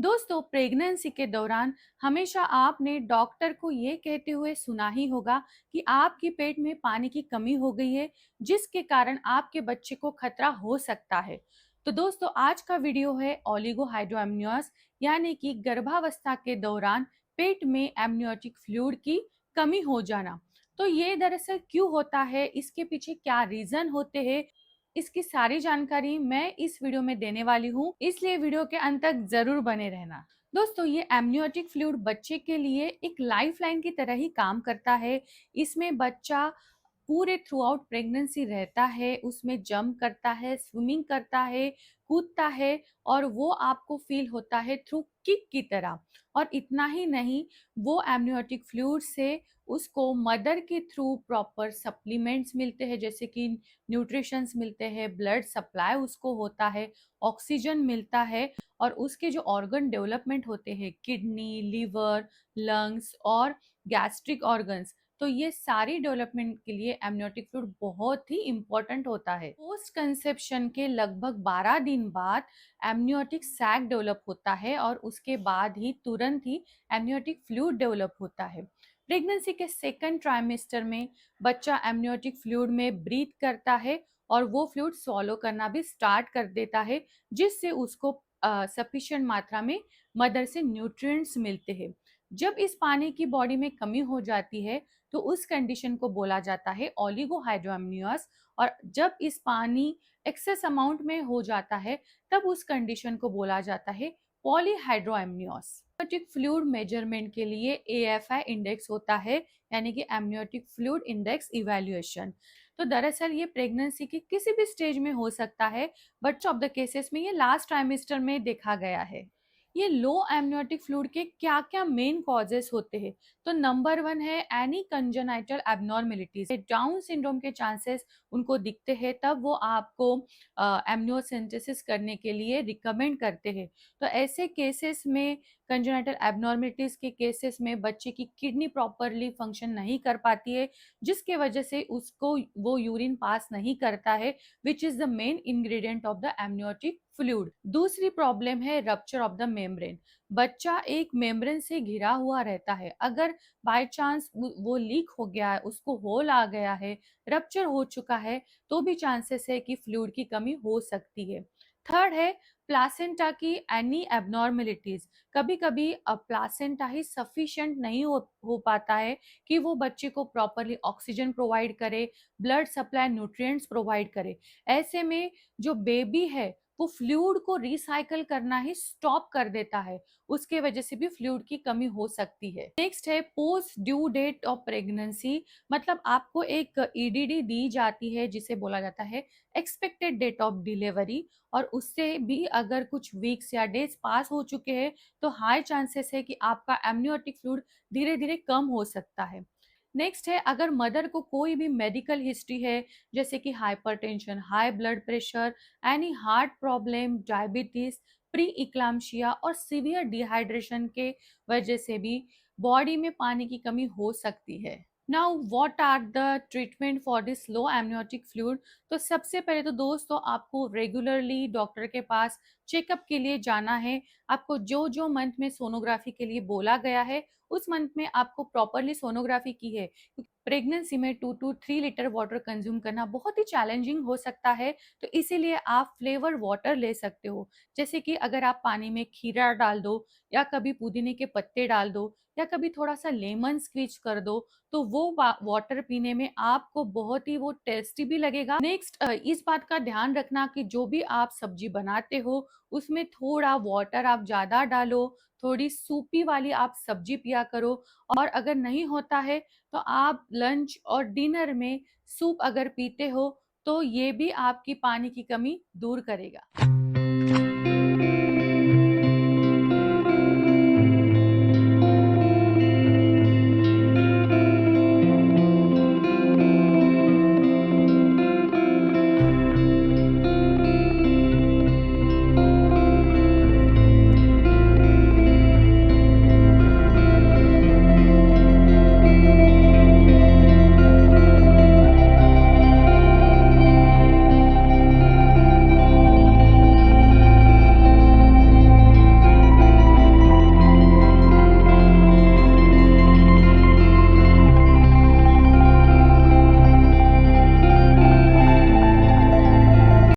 दोस्तों, प्रेगनेंसी के दौरान हमेशा आपने डॉक्टर को ये कहते हुए सुना ही होगा कि आपके पेट में पानी की कमी हो गई है, जिसके कारण आपके बच्चे को खतरा हो सकता है। तो दोस्तों, आज का वीडियो है ओलिगोहाइड्रोएमनियोस यानी कि गर्भावस्था के दौरान पेट में एमनियोटिक फ्लूइड की कमी हो जाना। तो ये दरअसल क्यों होता है, इसके पीछे क्या रीजन होते हैं, इसकी सारी जानकारी मैं इस वीडियो में देने वाली हूँ, इसलिए वीडियो के अंत तक जरूर बने रहना। दोस्तों, ये एमनियोटिक फ्लूइड बच्चे के लिए एक लाइफलाइन की तरह ही काम करता है। इसमें बच्चा पूरे थ्रू आउट प्रेगनेंसी रहता है, उसमें जंप करता है, स्विमिंग करता है, कूदता है और वो आपको फील होता है थ्रू किक की तरह। और इतना ही नहीं, वो एमनियोटिक फ्लूइड से उसको मदर के थ्रू प्रॉपर सप्लीमेंट्स मिलते हैं, जैसे कि न्यूट्रिशंस मिलते हैं, ब्लड सप्लाई उसको होता है, ऑक्सीजन मिलता है और उसके जो ऑर्गन डेवलपमेंट होते हैं, किडनी, लीवर, लंग्स और गैस्ट्रिक ऑर्गन्स, तो ये सारी डेवलपमेंट के लिए एमनियोटिक फ्लूइड बहुत ही इंपॉर्टेंट होता है। पोस्ट कंसेप्शन के लगभग 12 दिन बाद एमनियोटिक सैक डेवलप होता है और उसके बाद ही तुरंत ही एमनियोटिक फ्लूइड डेवलप होता है। प्रेगनेंसी के सेकंड ट्राइमेस्टर में बच्चा एमनियोटिक फ्लूइड में ब्रीथ करता है और वो फ्लूइड स्वॉलो करना भी स्टार्ट कर देता है, जिससे उसको सफिशिएंट मात्रा में मदर से न्यूट्रिएंट्स मिलते हैं। जब इस पानी की बॉडी में कमी हो जाती है तो उस कंडीशन को बोला जाता है ओलिगोहाइड्रोएमनियोस, और जब इस पानी एक्सेस अमाउंट में हो जाता है तब उस कंडीशन को बोला जाता है पॉलीहाइड्रोएमनियोस। एमनियोटिक फ्लूइड मेजरमेंट के लिए एएफआई इंडेक्स होता है, यानी कि एमनियोटिक फ्लूइड इंडेक्स इवैल्यूएशन। तो दरअसल ये प्रेगनेंसी के किसी भी स्टेज में हो सकता है, बट ऑफ द केसेस में ये लास्ट ट्राइमेस्टर में देखा गया है। ये लो एमनियोटिक फ्लूइड के क्या क्या मेन कॉजेस होते हैं? तो नंबर 1 है any congenital abnormalities. Down syndrome के चांसेस उनको दिखते हैं, तब वो आपको एमनियोसेंटेसिस करने के लिए रिकमेंड करते हैं। तो ऐसे केसेस में, कंजेनाइटल एबनॉर्मेलिटीज के केसेस में, बच्चे की किडनी प्रॉपरली फंक्शन नहीं कर पाती है, जिसके वजह से उसको वो यूरिन पास नहीं करता है, which is the main ingredient of the amniotic fluid. दूसरी प्रॉब्लम है रप्चर ऑफ द मेम्ब्रेन। बच्चा एक मेम्ब्रेन से घिरा हुआ रहता है, अगर बाय चांस वो लीक हो गया है, उसको होल आ गया है, रप्चर हो चुका है, तो भी चांसेस है कि फ्लूइड की कमी हो सकती है। थर्ड है प्लासेंटा की एनी एबनॉर्मेलिटीज। कभी कभी प्लासेंटा ही सफिशिएंट नहीं हो पाता है कि वो बच्चे को प्रॉपरली ऑक्सीजन प्रोवाइड करे, ब्लड सप्लाई, न्यूट्रिएंट्स प्रोवाइड करे। ऐसे में जो बेबी है वो फ्लूइड को रिसाइकल करना ही स्टॉप कर देता है, उसके वजह से भी फ्लूइड की कमी हो सकती है। नेक्स्ट है post due date of pregnancy. मतलब आपको एक ईडीडी दी जाती है जिसे बोला जाता है एक्सपेक्टेड डेट ऑफ डिलीवरी, और उससे भी अगर कुछ वीक्स या डेज पास हो चुके हैं तो हाई चांसेस है कि आपका एमनियोटिक फ्लूइड धीरे धीरे कम हो सकता है। नेक्स्ट है अगर मदर को कोई भी मेडिकल हिस्ट्री है, जैसे कि hypertension, high blood pressure, any heart problem, diabetes, preeclampsia और सीवियर डिहाइड्रेशन के वजह से भी बॉडी में पानी की कमी हो सकती है। Now what are the treatment for this low amniotic fluid? तो सबसे पहले तो दोस्तों आपको रेगुलरली डॉक्टर के पास चेकअप के लिए जाना है। आपको जो जो मंथ में सोनोग्राफी के लिए बोला गया है, उस मंथ में आपको प्रॉपरली सोनोग्राफी की है। प्रेगनेंसी में 2 to 3 लीटर वाटर कंज्यूम करना बहुत ही चैलेंजिंग हो सकता है, तो इसीलिए आप फ्लेवर वाटर ले सकते हो। जैसे कि अगर आप पानी में खीरा डाल दो, या कभी पुदीने के पत्ते डाल दो, या कभी थोड़ा सा लेमन स्क्वीज कर दो, तो वो वाटर पीने में आपको बहुत ही वो टेस्टी भी लगेगा। नेक्स्ट, इस बात का ध्यान रखना कि जो भी आप सब्जी बनाते हो उसमें थोड़ा वाटर आप ज्यादा डालो, थोड़ी सूपी वाली आप सब्जी पिया करो। और अगर नहीं होता है तो आप लंच और डिनर में सूप अगर पीते हो तो ये भी आपकी पानी की कमी दूर करेगा।